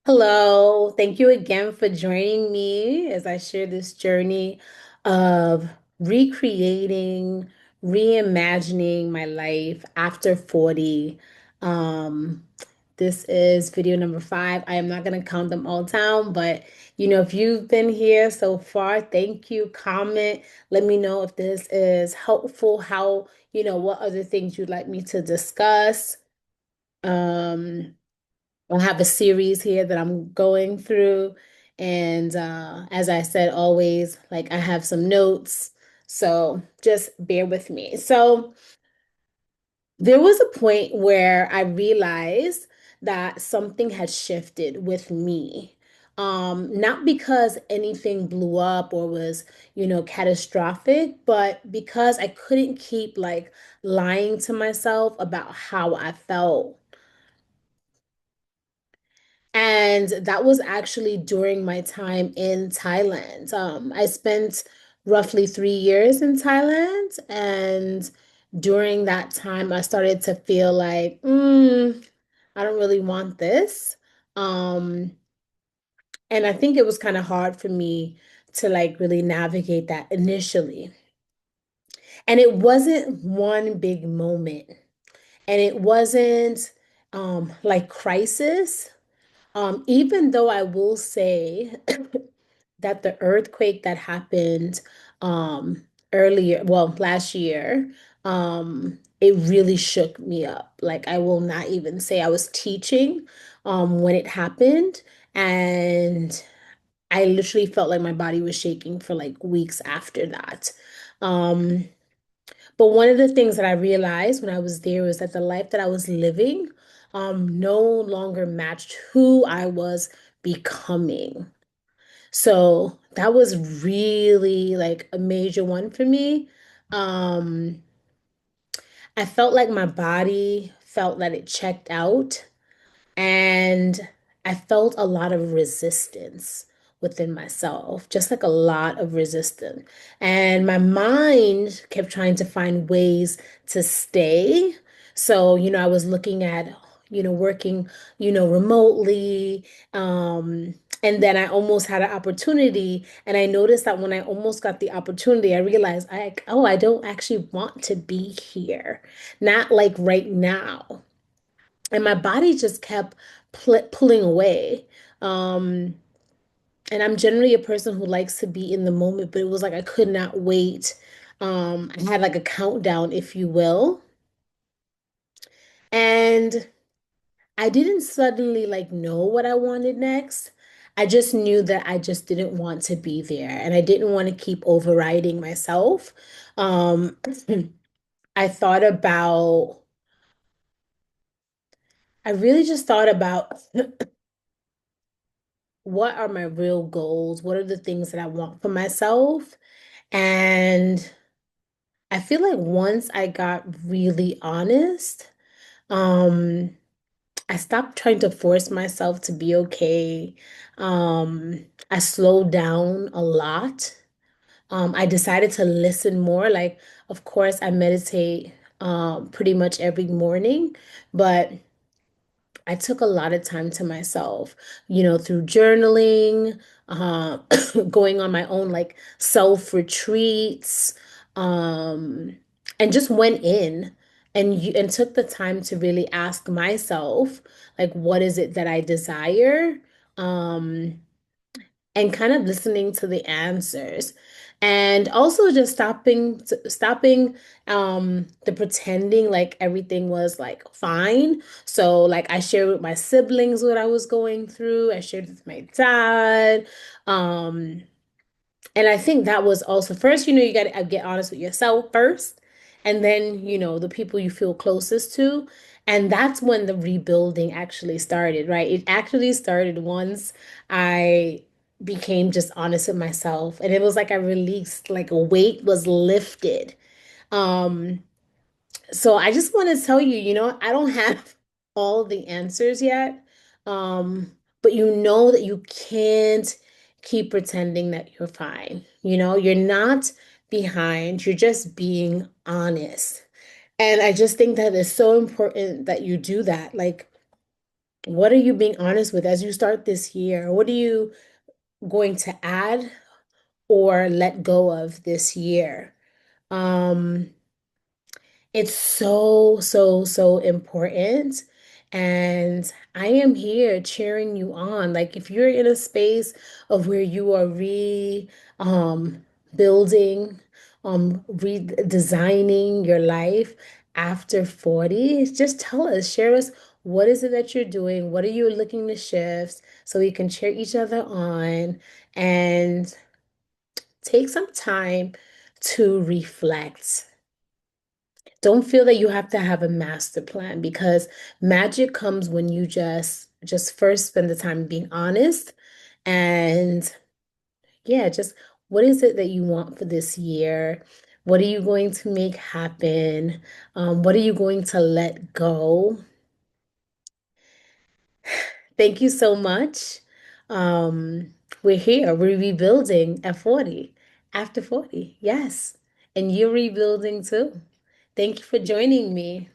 Hello, thank you again for joining me as I share this journey of recreating, reimagining my life after 40. Um, this is video number 5. I am not going to count them all down, but if you've been here so far, thank you. Comment, let me know if this is helpful, what other things you'd like me to discuss. Um, I have a series here that I'm going through. And as I said, always, like I have some notes. So just bear with me. So there was a point where I realized that something had shifted with me. Not because anything blew up or was, catastrophic, but because I couldn't keep like lying to myself about how I felt. And that was actually during my time in Thailand. I spent roughly 3 years in Thailand. And during that time, I started to feel like, I don't really want this. Um, and I think it was kind of hard for me to like really navigate that initially. And it wasn't one big moment. And it wasn't like crisis. Even though I will say that the earthquake that happened earlier, well, last year, it really shook me up. Like I will not even say I was teaching when it happened, and I literally felt like my body was shaking for like weeks after that. Um, but one of the things that I realized when I was there was that the life that I was living no longer matched who I was becoming. So that was really like a major one for me. Um, I felt like my body felt that it checked out. And I felt a lot of resistance within myself, just like a lot of resistance. And my mind kept trying to find ways to stay. So, I was looking at, working, remotely. And then I almost had an opportunity. And I noticed that when I almost got the opportunity, I realized I don't actually want to be here. Not like right now, and my body just kept pulling away. Um, and I'm generally a person who likes to be in the moment, but it was like I could not wait. I had like a countdown, if you will. And I didn't suddenly like know what I wanted next. I just knew that I just didn't want to be there and I didn't want to keep overriding myself. Um, I thought about, I really just thought about what are my real goals? What are the things that I want for myself? And I feel like once I got really honest, um, I stopped trying to force myself to be okay. I slowed down a lot. I decided to listen more. Like, of course, I meditate pretty much every morning, but I took a lot of time to myself, through journaling, uh, going on my own like self retreats, um, and just went in and took the time to really ask myself, like, what is it that I desire? Um, and kind of listening to the answers and also just stopping the pretending like everything was like fine. So like I shared with my siblings what I was going through. I shared with my dad. um and I think that was also first, you got to get honest with yourself first, and then, the people you feel closest to. And that's when the rebuilding actually started, right? It actually started once I became just honest with myself. And it was like I released, like a weight was lifted. Um, so I just want to tell you, I don't have all the answers yet. But you know that you can't keep pretending that you're fine. You're not behind, you're just being honest. And I just think that it's so important that you do that. Like, What are you being honest with as you start this year? What are you going to add or let go of this year? Um, it's so, so, so important. And I am here cheering you on. Like if you're in a space of where you are building, redesigning your life after 40, just tell us, share us what is it that you're doing? What are you looking to shift so we can cheer each other on and take some time to reflect. Don't feel that you have to have a master plan because magic comes when you just first spend the time being honest and yeah, just what is it that you want for this year? What are you going to make happen? What are you going to let go? Thank you so much. We're here. We're rebuilding at 40, after 40. Yes. And you're rebuilding too. Thank you for joining me.